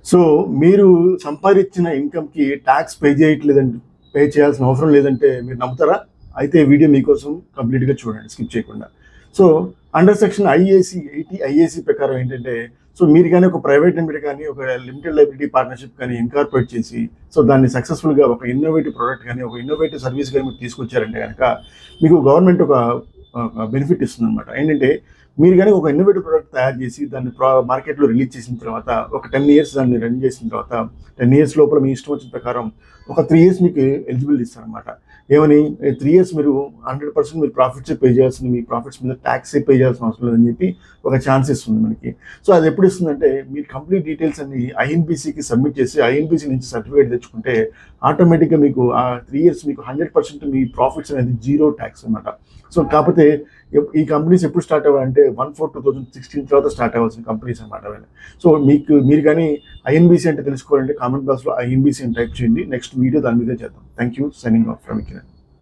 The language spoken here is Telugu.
సో మీరు సంపాదించిన ఇన్కమ్‌కి టాక్స్ పే చేయాల్సిన అవసరం లేదంటే మీరు నమ్ముతారా? అయితే ఈ వీడియో మీకోసం కంప్లీట్‌గా చూడండి స్కిప్ చేయకుండా. So under section IAC 80 IAC ప్రకారం ఏంటంటే, సో మీరు గాని ఒక ప్రైవేట్ లిమిటెడ్ కానీ, ఒక లిమిటెడ్ లయబిలిటీ పార్ట్నర్‌షిప్ కానీ ఇన్కార్పొరేట్ చేసి, సో దాన్ని సక్సెస్‌ఫుల్‌గా ఒక ఇన్నోవేటివ్ ప్రొడక్ట్ గాని, ఒక ఇన్నోవేటివ్ సర్విస్ గాని మీరు తీసుకొచ్చారంటే గనక, మీకు గవర్నమెంట్ ఒక బెనిఫిట్ ఇస్తుందనమాట. ఏంటంటే, మీరు గాని ఒక ఇన్నోవేటివ్ ప్రొడక్ట్ తయారు చేసి దాన్ని మార్కెట్‌లో రిలీజ్ చేసిన తర్వాత, ఒక 10 ఇయర్స్ దాన్ని రన్ చేసిన తర్వాత, 10 ఇయర్స్ లోపల మీ ఇష్టం వచ్చిన ప్రకారం ఒక 3 ఇయర్స్ మీకు ఎలిజిబిలిటీ ఇస్తారనమాట. ఏమని 3 ఇయర్స్ మీరు 100% మీరు ప్రాఫిట్సే పే చేయాల్సింది, మీ ప్రాఫిట్స్ మీద ట్యాక్సే పే చేయాల్సిన అవసరం లేదని చెప్పి ఒక ఛాన్స్ ఇస్తుంది మనకి. సో అది ఎప్పుడు ఇస్తుందంటే, మీరు కంప్లీట్ డీటెయిల్స్ అన్ని ఐఎన్బీసీకి సబ్మిట్ చేసి ఐఎన్బీసీ నుంచి సర్టిఫికేట్ తెచ్చుకుంటే ఆటోమేటిక్‌గా మీకు ఆ 3 ఇయర్స్ మీకు 100% మీ ప్రాఫిట్స్ అనేది జీరో ట్యాక్స్ అనమాట. సో కాకపోతే ఈ కంపెనీస్ ఎప్పుడు స్టార్ట్ అవ్వాలంటే 1/4/2016 తర్వాత స్టార్ట్ అవ్వాల్సిన కంపెనీస్ అనమాట అవన్నీ. సో మీరు కానీ ఐఎన్బీసీ అంటే తెలుసుకోవాలంటే కామెంట్ బాక్స్‌లో ఐఎన్బీసీ అని టైప్ చేయండి. నెక్స్ట్ వీడియో దాని మీదే చేద్దాం. Thank you. Signing off from Kiran.